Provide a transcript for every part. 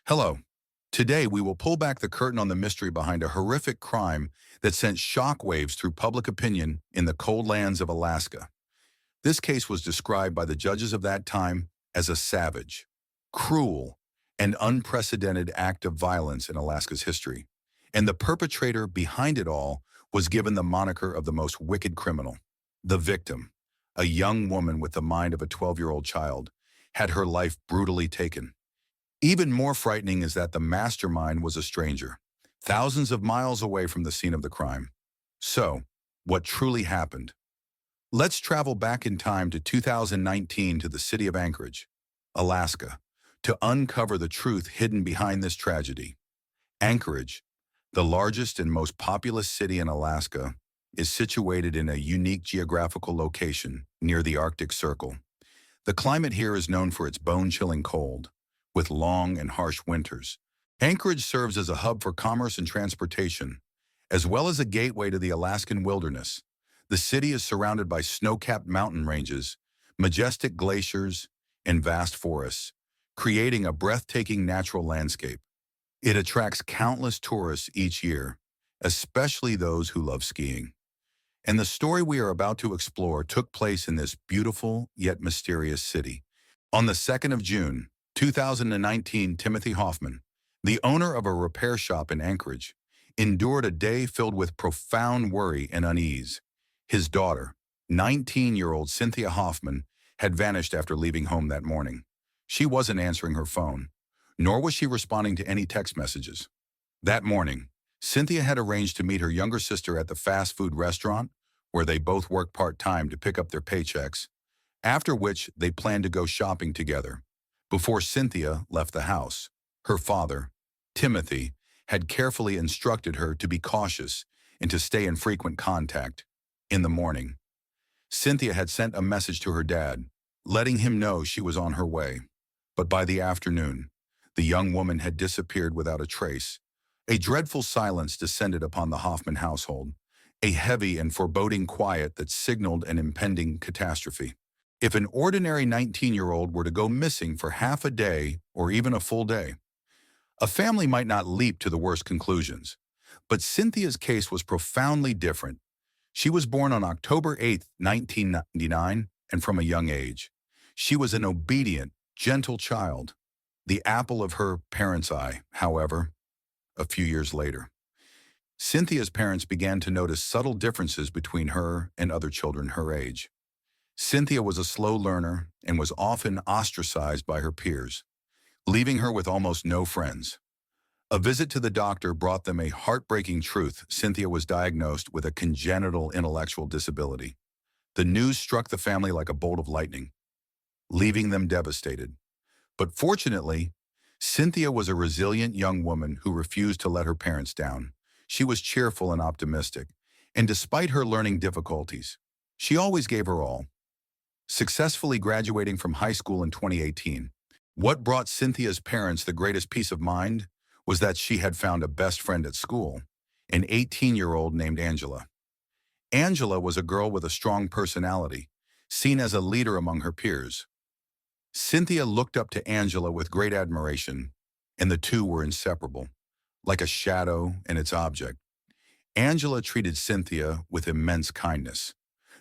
Hello. Today, we will pull back the curtain on the mystery behind a horrific crime that sent shockwaves through public opinion in the cold lands of Alaska. This case was described by the judges of that time as a savage, cruel, and unprecedented act of violence in Alaska's history. And the perpetrator behind it all was given the moniker of the most wicked criminal. The victim, a young woman with the mind of a 12-year-old child, had her life brutally taken. Even more frightening is that the mastermind was a stranger, thousands of miles away from the scene of the crime. So, what truly happened? Let's travel back in time to 2019 to the city of Anchorage, Alaska, to uncover the truth hidden behind this tragedy. Anchorage, the largest and most populous city in Alaska, is situated in a unique geographical location near the Arctic Circle. The climate here is known for its bone-chilling cold, with long and harsh winters. Anchorage serves as a hub for commerce and transportation, as well as a gateway to the Alaskan wilderness. The city is surrounded by snow-capped mountain ranges, majestic glaciers, and vast forests, creating a breathtaking natural landscape. It attracts countless tourists each year, especially those who love skiing. And the story we are about to explore took place in this beautiful yet mysterious city. On the 2nd of June, 2019, Timothy Hoffman, the owner of a repair shop in Anchorage, endured a day filled with profound worry and unease. His daughter, 19-year-old Cynthia Hoffman, had vanished after leaving home that morning. She wasn't answering her phone, nor was she responding to any text messages. That morning, Cynthia had arranged to meet her younger sister at the fast food restaurant, where they both worked part-time to pick up their paychecks, after which they planned to go shopping together. Before Cynthia left the house, her father, Timothy, had carefully instructed her to be cautious and to stay in frequent contact. In the morning, Cynthia had sent a message to her dad, letting him know she was on her way. But by the afternoon, the young woman had disappeared without a trace. A dreadful silence descended upon the Hoffman household, a heavy and foreboding quiet that signaled an impending catastrophe. If an ordinary 19-year-old were to go missing for half a day or even a full day, a family might not leap to the worst conclusions. But Cynthia's case was profoundly different. She was born on October 8, 1999, and from a young age. She was an obedient, gentle child, the apple of her parents' eye, however, a few years later. Cynthia's parents began to notice subtle differences between her and other children her age. Cynthia was a slow learner and was often ostracized by her peers, leaving her with almost no friends. A visit to the doctor brought them a heartbreaking truth. Cynthia was diagnosed with a congenital intellectual disability. The news struck the family like a bolt of lightning, leaving them devastated. But fortunately, Cynthia was a resilient young woman who refused to let her parents down. She was cheerful and optimistic, and despite her learning difficulties, she always gave her all. Successfully graduating from high school in 2018, what brought Cynthia's parents the greatest peace of mind was that she had found a best friend at school, an 18-year-old named Angela. Angela was a girl with a strong personality, seen as a leader among her peers. Cynthia looked up to Angela with great admiration, and the two were inseparable, like a shadow and its object. Angela treated Cynthia with immense kindness,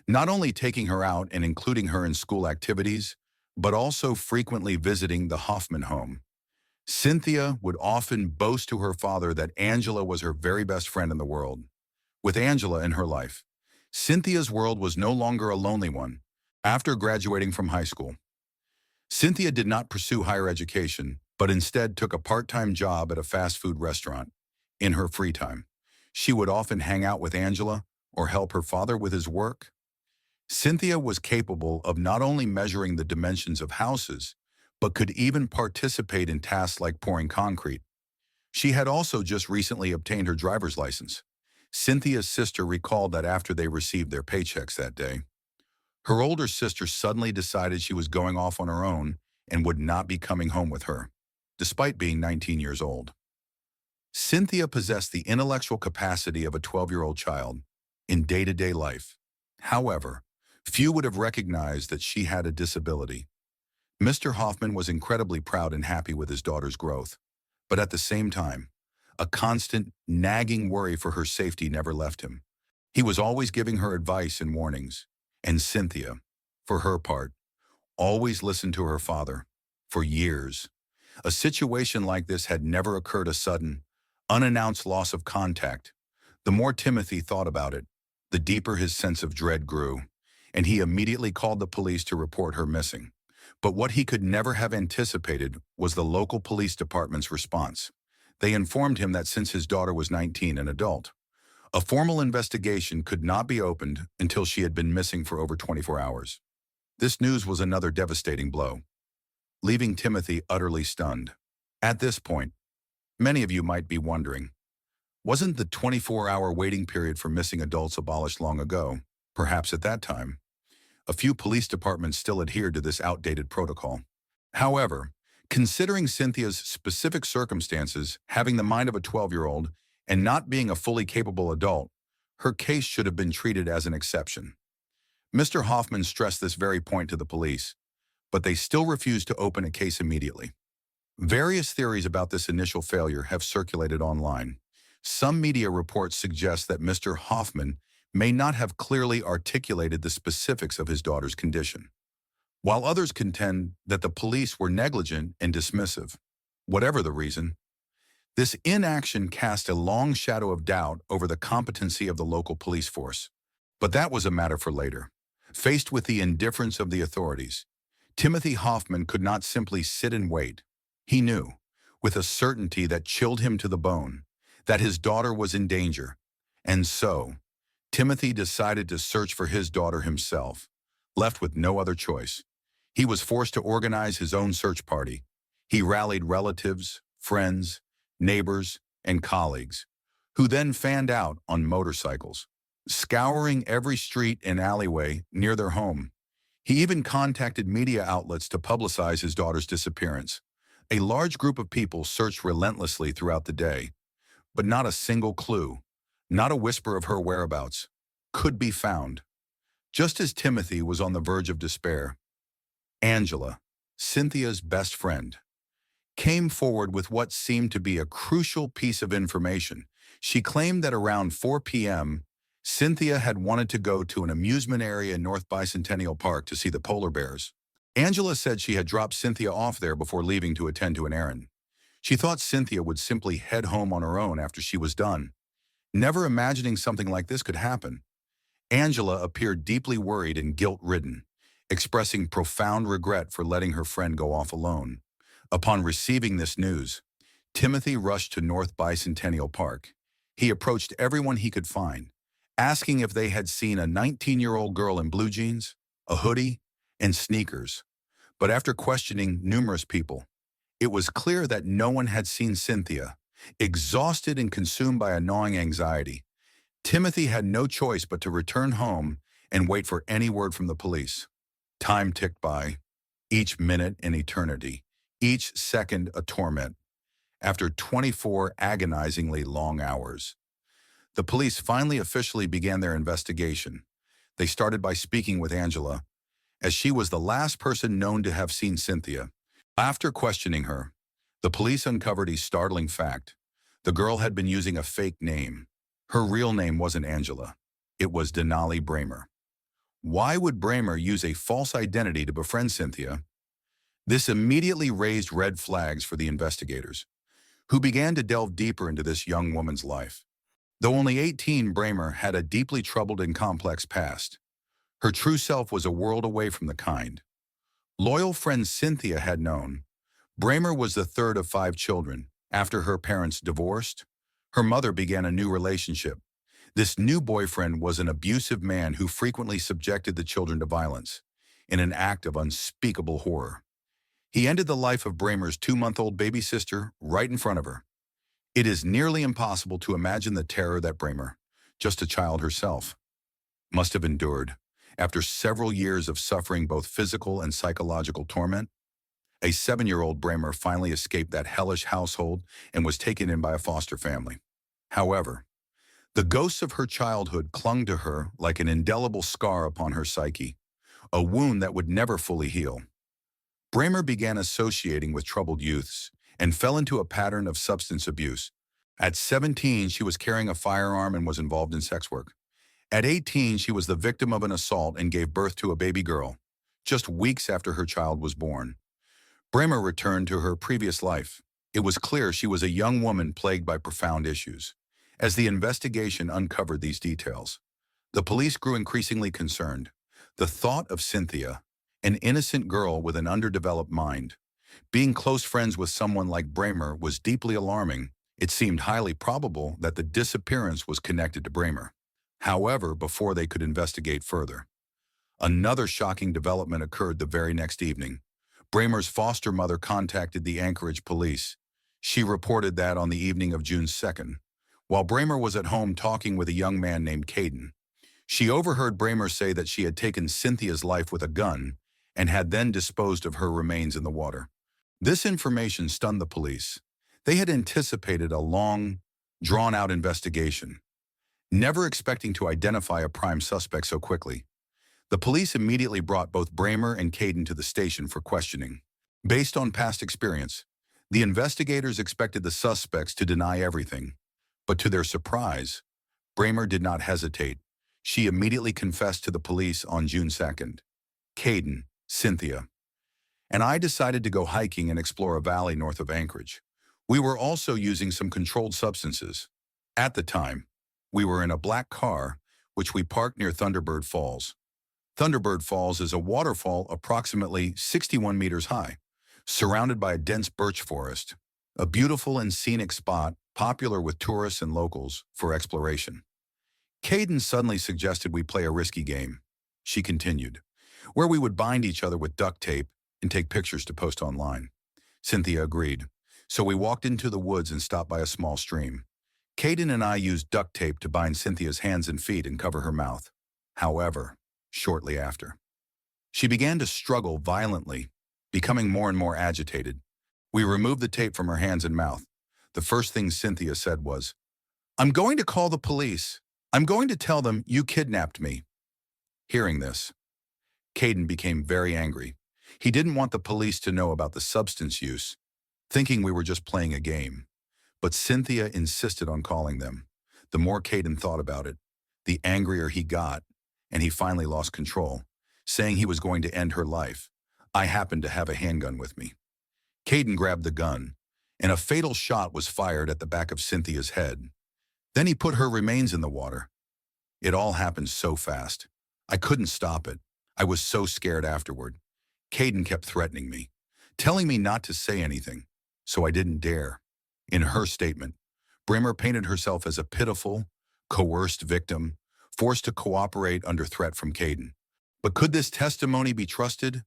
not only taking her out and including her in school activities, but also frequently visiting the Hoffman home. Cynthia would often boast to her father that Angela was her very best friend in the world. With Angela in her life, Cynthia's world was no longer a lonely one. After graduating from high school, Cynthia did not pursue higher education, but instead took a part-time job at a fast food restaurant. In her free time, she would often hang out with Angela or help her father with his work. Cynthia was capable of not only measuring the dimensions of houses, but could even participate in tasks like pouring concrete. She had also just recently obtained her driver's license. Cynthia's sister recalled that after they received their paychecks that day, her older sister suddenly decided she was going off on her own and would not be coming home with her, despite being 19 years old. Cynthia possessed the intellectual capacity of a 12-year-old child in day-to-day life. However, few would have recognized that she had a disability. Mr. Hoffman was incredibly proud and happy with his daughter's growth, But at the same time, a constant, nagging worry for her safety never left him. He was always giving her advice and warnings. And Cynthia, for her part, always listened to her father. For years, a situation like this had never occurred. A sudden, unannounced loss of contact. The more Timothy thought about it, the deeper his sense of dread grew, and he immediately called the police to report her missing. But what he could never have anticipated was the local police department's response. They informed him that since his daughter was 19, an adult, a formal investigation could not be opened until she had been missing for over 24 hours. This news was another devastating blow, leaving Timothy utterly stunned. At this point, many of you might be wondering, wasn't the 24-hour waiting period for missing adults abolished long ago? Perhaps at that time, a few police departments still adhered to this outdated protocol. However, considering Cynthia's specific circumstances, having the mind of a 12-year-old and not being a fully capable adult, her case should have been treated as an exception. Mr. Hoffman stressed this very point to the police, but they still refused to open a case immediately. Various theories about this initial failure have circulated online. Some media reports suggest that Mr. Hoffman may not have clearly articulated the specifics of his daughter's condition, while others contend that the police were negligent and dismissive. Whatever the reason, this inaction cast a long shadow of doubt over the competency of the local police force. But that was a matter for later. Faced with the indifference of the authorities, Timothy Hoffman could not simply sit and wait. He knew, with a certainty that chilled him to the bone, that his daughter was in danger. And so, Timothy decided to search for his daughter himself. Left with no other choice, he was forced to organize his own search party. He rallied relatives, friends, neighbors, and colleagues, who then fanned out on motorcycles, scouring every street and alleyway near their home. He even contacted media outlets to publicize his daughter's disappearance. A large group of people searched relentlessly throughout the day, but not a single clue, not a whisper of her whereabouts, could be found. Just as Timothy was on the verge of despair, Angela, Cynthia's best friend, came forward with what seemed to be a crucial piece of information. She claimed that around 4 p.m., Cynthia had wanted to go to an amusement area in North Bicentennial Park to see the polar bears. Angela said she had dropped Cynthia off there before leaving to attend to an errand. She thought Cynthia would simply head home on her own after she was done. Never imagining something like this could happen, Angela appeared deeply worried and guilt-ridden, expressing profound regret for letting her friend go off alone. Upon receiving this news, Timothy rushed to North Bicentennial Park. He approached everyone he could find, asking if they had seen a 19-year-old girl in blue jeans, a hoodie, and sneakers. But after questioning numerous people, it was clear that no one had seen Cynthia. Exhausted and consumed by a gnawing anxiety, Timothy had no choice but to return home and wait for any word from the police. Time ticked by, each minute an eternity, each second a torment. After 24 agonizingly long hours, the police finally officially began their investigation. They started by speaking with Angela, as she was the last person known to have seen Cynthia. After questioning her, the police uncovered a startling fact. The girl had been using a fake name. Her real name wasn't Angela. It was Denali Bramer. Why would Bramer use a false identity to befriend Cynthia? This immediately raised red flags for the investigators, who began to delve deeper into this young woman's life. Though only 18, Bramer had a deeply troubled and complex past. Her true self was a world away from the kind loyal friend Cynthia had known. Bramer was the third of 5 children. After her parents divorced, her mother began a new relationship. This new boyfriend was an abusive man who frequently subjected the children to violence, in an act of unspeakable horror. He ended the life of Bramer's 2-month-old baby sister right in front of her. It is nearly impossible to imagine the terror that Bramer, just a child herself, must have endured. After several years of suffering both physical and psychological torment, a 7-year-old Bramer finally escaped that hellish household and was taken in by a foster family. However, the ghosts of her childhood clung to her like an indelible scar upon her psyche, a wound that would never fully heal. Bramer began associating with troubled youths, and fell into a pattern of substance abuse. At 17, she was carrying a firearm and was involved in sex work. At 18, she was the victim of an assault and gave birth to a baby girl, just weeks after her child was born. Bramer returned to her previous life. It was clear she was a young woman plagued by profound issues. As the investigation uncovered these details, the police grew increasingly concerned. The thought of Cynthia, an innocent girl with an underdeveloped mind, being close friends with someone like Bramer was deeply alarming. It seemed highly probable that the disappearance was connected to Bramer. However, before they could investigate further, another shocking development occurred the very next evening. Bramer's foster mother contacted the Anchorage police. She reported that on the evening of June 2nd, while Bramer was at home talking with a young man named Caden, she overheard Bramer say that she had taken Cynthia's life with a gun and had then disposed of her remains in the water. This information stunned the police. They had anticipated a long, drawn-out investigation, never expecting to identify a prime suspect so quickly. The police immediately brought both Bramer and Caden to the station for questioning. Based on past experience, the investigators expected the suspects to deny everything. But to their surprise, Bramer did not hesitate. She immediately confessed to the police on June 2nd. Caden, Cynthia, and I decided to go hiking and explore a valley north of Anchorage. We were also using some controlled substances. At the time, we were in a black car, which we parked near Thunderbird Falls. Thunderbird Falls is a waterfall approximately 61 meters high, surrounded by a dense birch forest, a beautiful and scenic spot popular with tourists and locals for exploration. Caden suddenly suggested we play a risky game, she continued, where we would bind each other with duct tape and take pictures to post online. Cynthia agreed, so we walked into the woods and stopped by a small stream. Caden and I used duct tape to bind Cynthia's hands and feet and cover her mouth. However, shortly after, she began to struggle violently, becoming more and more agitated. We removed the tape from her hands and mouth. The first thing Cynthia said was, "I'm going to call the police. I'm going to tell them you kidnapped me." Hearing this, Caden became very angry. He didn't want the police to know about the substance use, thinking we were just playing a game. But Cynthia insisted on calling them. The more Caden thought about it, the angrier he got, and he finally lost control, saying he was going to end her life. I happened to have a handgun with me. Caden grabbed the gun, and a fatal shot was fired at the back of Cynthia's head. Then he put her remains in the water. It all happened so fast. I couldn't stop it. I was so scared afterward. Caden kept threatening me, telling me not to say anything, so I didn't dare. In her statement, Bramer painted herself as a pitiful, coerced victim, forced to cooperate under threat from Caden. But could this testimony be trusted?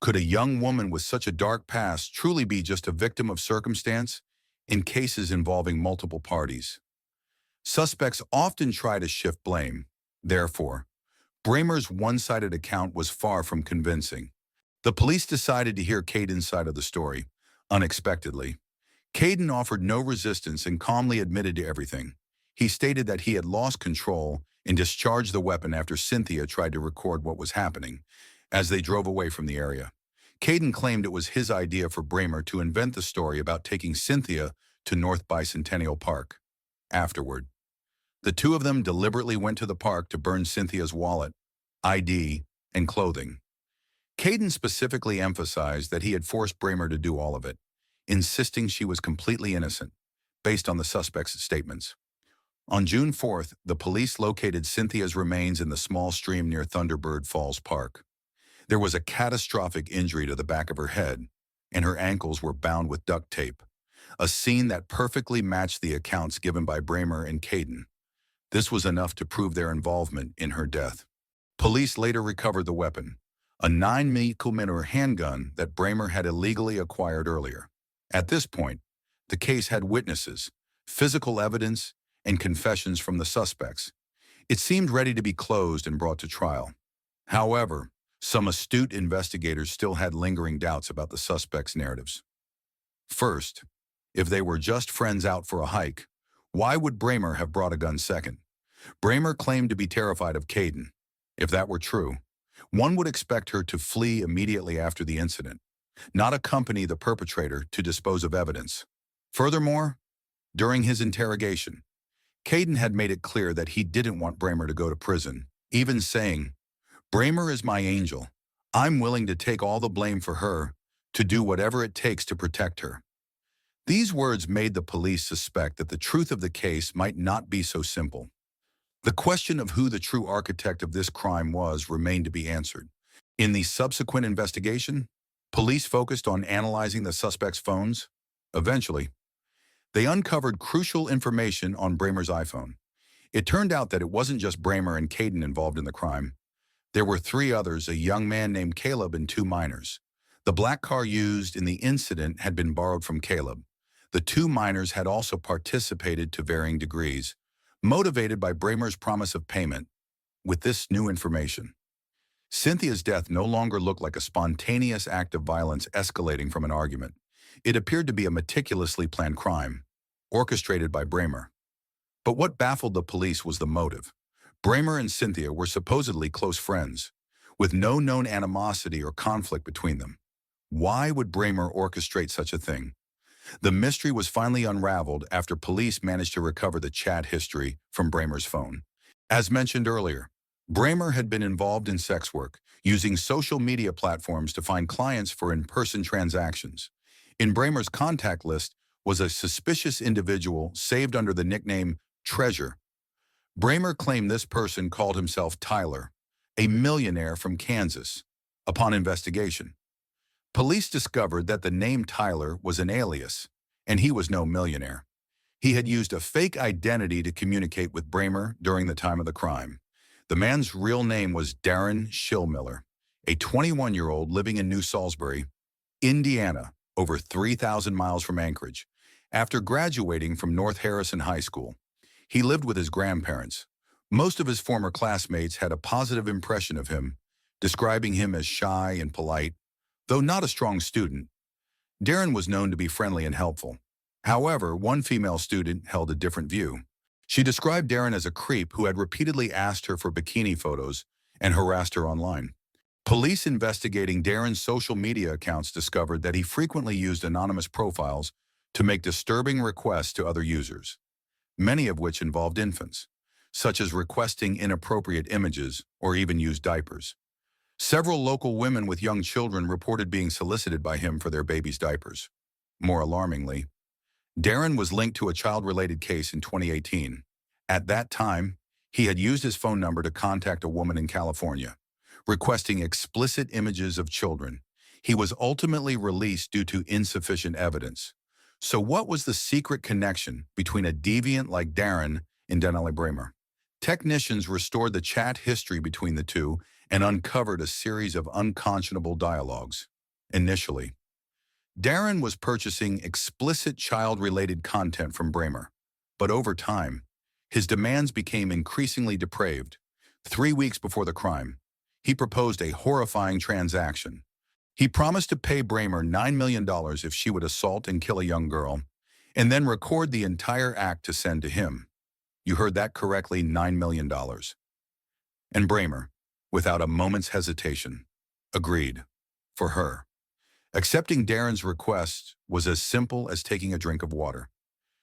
Could a young woman with such a dark past truly be just a victim of circumstance in cases involving multiple parties? Suspects often try to shift blame. Therefore, Bramer's one-sided account was far from convincing. The police decided to hear Caden's side of the story. Unexpectedly, Caden offered no resistance and calmly admitted to everything. He stated that he had lost control and discharged the weapon after Cynthia tried to record what was happening as they drove away from the area. Caden claimed it was his idea for Bramer to invent the story about taking Cynthia to North Bicentennial Park. Afterward, the two of them deliberately went to the park to burn Cynthia's wallet, ID, and clothing. Caden specifically emphasized that he had forced Bramer to do all of it, insisting she was completely innocent, based on the suspect's statements. On June 4th, the police located Cynthia's remains in the small stream near Thunderbird Falls Park. There was a catastrophic injury to the back of her head, and her ankles were bound with duct tape, a scene that perfectly matched the accounts given by Bramer and Caden. This was enough to prove their involvement in her death. Police later recovered the weapon, a 9mm handgun that Bramer had illegally acquired earlier. At this point, the case had witnesses, physical evidence, and confessions from the suspects. It seemed ready to be closed and brought to trial. However, some astute investigators still had lingering doubts about the suspects' narratives. First, if they were just friends out for a hike, why would Bramer have brought a gun second? Bramer claimed to be terrified of Caden. If that were true, one would expect her to flee immediately after the incident. not accompany the perpetrator to dispose of evidence. Furthermore, during his interrogation, Caden had made it clear that he didn't want Bramer to go to prison, even saying, "Bramer is my angel. I'm willing to take all the blame for her, to do whatever it takes to protect her." These words made the police suspect that the truth of the case might not be so simple. The question of who the true architect of this crime was remained to be answered. In the subsequent investigation, police focused on analyzing the suspect's phones. Eventually, they uncovered crucial information on Bramer's iPhone. It turned out that it wasn't just Bramer and Caden involved in the crime. There were three others, a young man named Caleb and two minors. The black car used in the incident had been borrowed from Caleb. The two minors had also participated to varying degrees, motivated by Bramer's promise of payment. With this new information, Cynthia's death no longer looked like a spontaneous act of violence escalating from an argument. It appeared to be a meticulously planned crime, orchestrated by Bramer. But what baffled the police was the motive. Bramer and Cynthia were supposedly close friends, with no known animosity or conflict between them. Why would Bramer orchestrate such a thing? The mystery was finally unraveled after police managed to recover the chat history from Bramer's phone. As mentioned earlier, Bramer had been involved in sex work, using social media platforms to find clients for in-person transactions. In Bramer's contact list was a suspicious individual saved under the nickname Treasure. Bramer claimed this person called himself Tyler, a millionaire from Kansas. Upon investigation, police discovered that the name Tyler was an alias, and he was no millionaire. He had used a fake identity to communicate with Bramer during the time of the crime. The man's real name was Darren Schillmiller, a 21-year-old living in New Salisbury, Indiana, over 3,000 miles from Anchorage. After graduating from North Harrison High School, he lived with his grandparents. Most of his former classmates had a positive impression of him, describing him as shy and polite. Though not a strong student, Darren was known to be friendly and helpful. However, one female student held a different view. She described Darren as a creep who had repeatedly asked her for bikini photos and harassed her online. Police investigating Darren's social media accounts discovered that he frequently used anonymous profiles to make disturbing requests to other users, many of which involved infants, such as requesting inappropriate images or even used diapers. Several local women with young children reported being solicited by him for their babies' diapers. More alarmingly, Darren was linked to a child-related case in 2018. At that time, he had used his phone number to contact a woman in California, requesting explicit images of children. He was ultimately released due to insufficient evidence. So what was the secret connection between a deviant like Darren and Denali Bramer? Technicians restored the chat history between the two and uncovered a series of unconscionable dialogues. Initially, Darren was purchasing explicit child-related content from Bramer, but over time, his demands became increasingly depraved. 3 weeks before the crime, he proposed a horrifying transaction. He promised to pay Bramer $9 million if she would assault and kill a young girl, and then record the entire act to send to him. You heard that correctly, $9 million. And Bramer, without a moment's hesitation, agreed. For her, accepting Darren's request was as simple as taking a drink of water.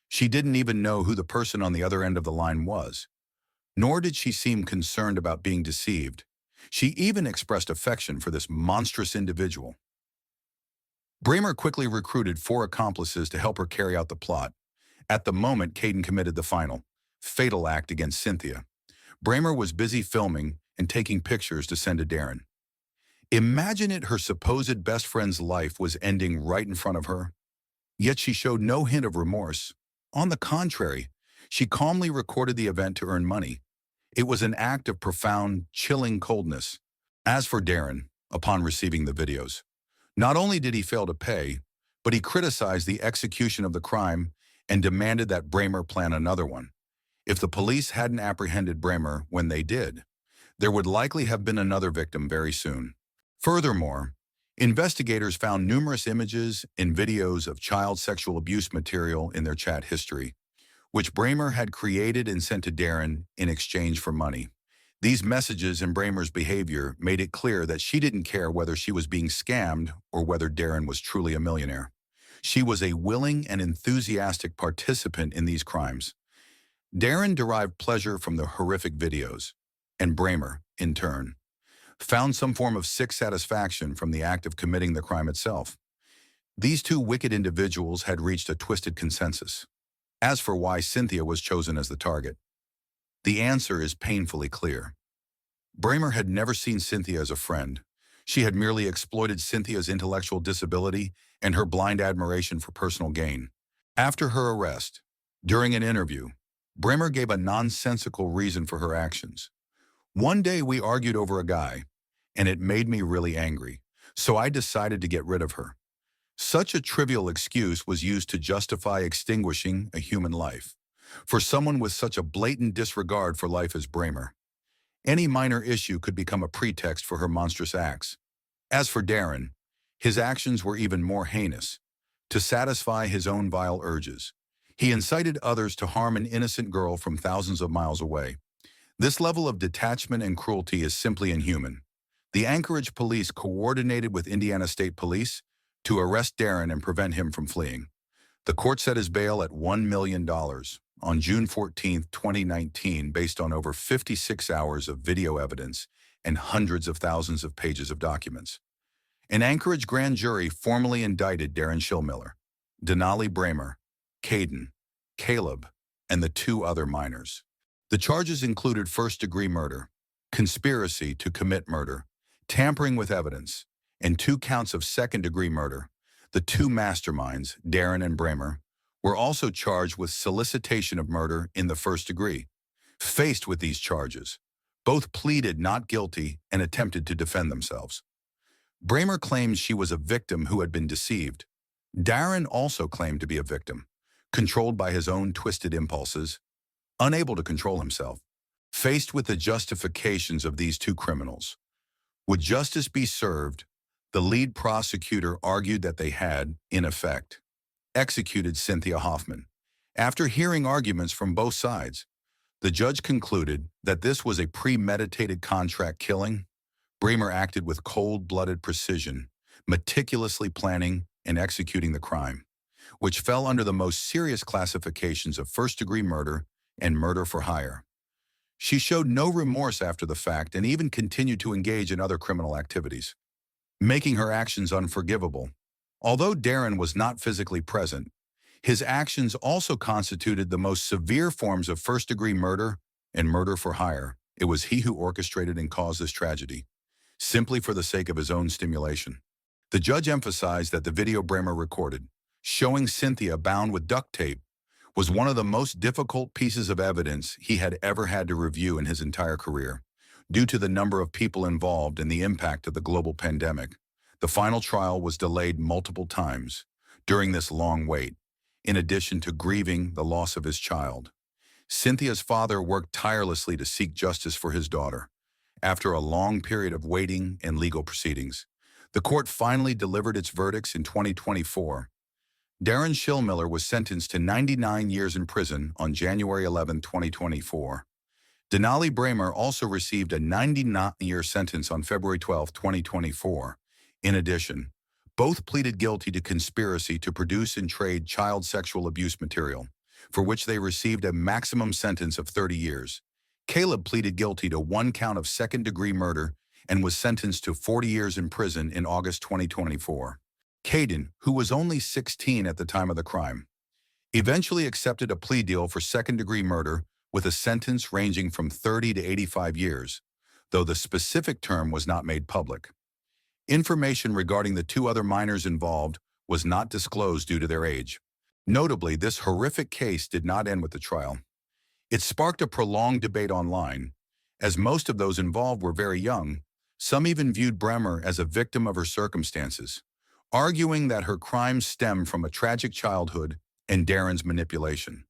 She didn't even know who the person on the other end of the line was, nor did she seem concerned about being deceived. She even expressed affection for this monstrous individual. Bramer quickly recruited 4 accomplices to help her carry out the plot. At the moment, Caden committed the final, fatal act against Cynthia. Bramer was busy filming and taking pictures to send to Darren. Imagine it, her supposed best friend's life was ending right in front of her. Yet she showed no hint of remorse. On the contrary, she calmly recorded the event to earn money. It was an act of profound, chilling coldness. As for Darren, upon receiving the videos, not only did he fail to pay, but he criticized the execution of the crime and demanded that Bramer plan another one. If the police hadn't apprehended Bramer when they did, there would likely have been another victim very soon. Furthermore, investigators found numerous images and videos of child sexual abuse material in their chat history, which Bramer had created and sent to Darren in exchange for money. These messages and Bramer's behavior made it clear that she didn't care whether she was being scammed or whether Darren was truly a millionaire. She was a willing and enthusiastic participant in these crimes. Darren derived pleasure from the horrific videos, and Bramer, in turn, found some form of sick satisfaction from the act of committing the crime itself. These two wicked individuals had reached a twisted consensus. As for why Cynthia was chosen as the target, the answer is painfully clear. Bramer had never seen Cynthia as a friend. She had merely exploited Cynthia's intellectual disability and her blind admiration for personal gain. After her arrest, during an interview, Bramer gave a nonsensical reason for her actions. "One day we argued over a guy, and it made me really angry, so I decided to get rid of her." Such a trivial excuse was used to justify extinguishing a human life. For someone with such a blatant disregard for life as Bramer, any minor issue could become a pretext for her monstrous acts. As for Darren, his actions were even more heinous. To satisfy his own vile urges, he incited others to harm an innocent girl from thousands of miles away. This level of detachment and cruelty is simply inhuman. The Anchorage police coordinated with Indiana State Police to arrest Darren and prevent him from fleeing. The court set his bail at $1 million on June 14, 2019, based on over 56 hours of video evidence and hundreds of thousands of pages of documents. An Anchorage grand jury formally indicted Darren Schillmiller, Denali Bramer, Caden, Caleb, and the two other minors. The charges included first-degree murder, conspiracy to commit murder, tampering with evidence, and 2 counts of second-degree murder. The two masterminds, Darren and Bramer, were also charged with solicitation of murder in the first degree. Faced with these charges, both pleaded not guilty and attempted to defend themselves. Bramer claimed she was a victim who had been deceived. Darren also claimed to be a victim, controlled by his own twisted impulses, unable to control himself. Faced with the justifications of these two criminals, would justice be served? The lead prosecutor argued that they had, in effect, executed Cynthia Hoffman. After hearing arguments from both sides, the judge concluded that this was a premeditated contract killing. Bramer acted with cold-blooded precision, meticulously planning and executing the crime, which fell under the most serious classifications of first-degree murder and murder for hire. She showed no remorse after the fact and even continued to engage in other criminal activities, making her actions unforgivable. Although Darren was not physically present, his actions also constituted the most severe forms of first-degree murder and murder for hire. It was he who orchestrated and caused this tragedy, simply for the sake of his own stimulation. The judge emphasized that the video Bramer recorded, showing Cynthia bound with duct tape, was one of the most difficult pieces of evidence he had ever had to review in his entire career. Due to the number of people involved and the impact of the global pandemic, the final trial was delayed multiple times during this long wait. In addition to grieving the loss of his child, Cynthia's father worked tirelessly to seek justice for his daughter. After a long period of waiting and legal proceedings, the court finally delivered its verdicts in 2024. Darren Schillmiller was sentenced to 99 years in prison on January 11, 2024. Denali Bramer also received a 99-year sentence on February 12, 2024. In addition, both pleaded guilty to conspiracy to produce and trade child sexual abuse material, for which they received a maximum sentence of 30 years. Caleb pleaded guilty to 1 count of second-degree murder and was sentenced to 40 years in prison in August 2024. Caden, who was only 16 at the time of the crime, eventually accepted a plea deal for second-degree murder with a sentence ranging from 30 to 85 years, though the specific term was not made public. Information regarding the 2 other minors involved was not disclosed due to their age. Notably, this horrific case did not end with the trial. It sparked a prolonged debate online, as most of those involved were very young. Some even viewed Bramer as a victim of her circumstances, arguing that her crimes stemmed from a tragic childhood and Darren's manipulation,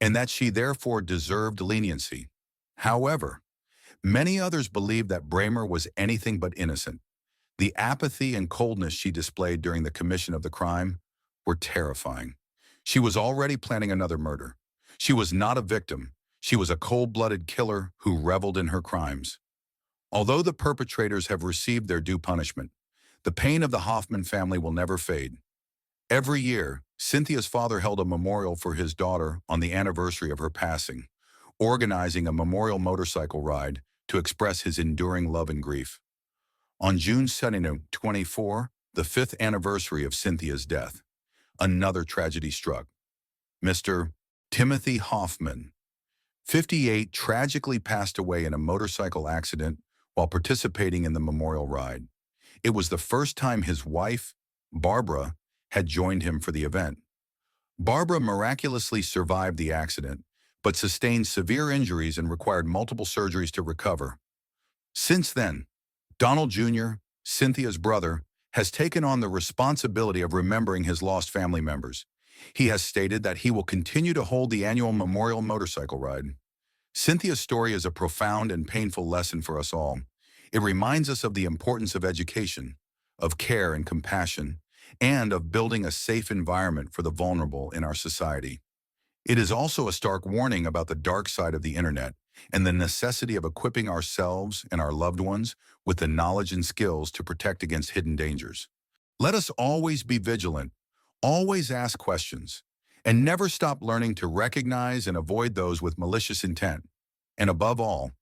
and that she therefore deserved leniency. However, many others believed that Bramer was anything but innocent. The apathy and coldness she displayed during the commission of the crime were terrifying. She was already planning another murder. She was not a victim. She was a cold-blooded killer who reveled in her crimes. Although the perpetrators have received their due punishment, the pain of the Hoffman family will never fade. Every year, Cynthia's father held a memorial for his daughter on the anniversary of her passing, organizing a memorial motorcycle ride to express his enduring love and grief. On June 24, the fifth anniversary of Cynthia's death, another tragedy struck. Mr. Timothy Hoffman, 58, tragically passed away in a motorcycle accident while participating in the memorial ride. It was the first time his wife, Barbara, had joined him for the event. Barbara miraculously survived the accident, but sustained severe injuries and required multiple surgeries to recover. Since then, Donald Jr., Cynthia's brother, has taken on the responsibility of remembering his lost family members. He has stated that he will continue to hold the annual memorial motorcycle ride. Cynthia's story is a profound and painful lesson for us all. It reminds us of the importance of education, of care and compassion, and of building a safe environment for the vulnerable in our society. It is also a stark warning about the dark side of the internet and the necessity of equipping ourselves and our loved ones with the knowledge and skills to protect against hidden dangers. Let us always be vigilant, always ask questions, and never stop learning to recognize and avoid those with malicious intent. And above all,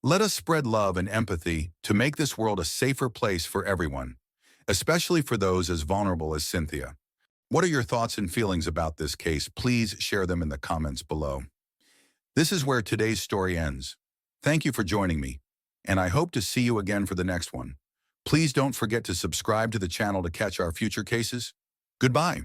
let us spread love and empathy to make this world a safer place for everyone, especially for those as vulnerable as Cynthia. What are your thoughts and feelings about this case? Please share them in the comments below. This is where today's story ends. Thank you for joining me, and I hope to see you again for the next one. Please don't forget to subscribe to the channel to catch our future cases. Goodbye.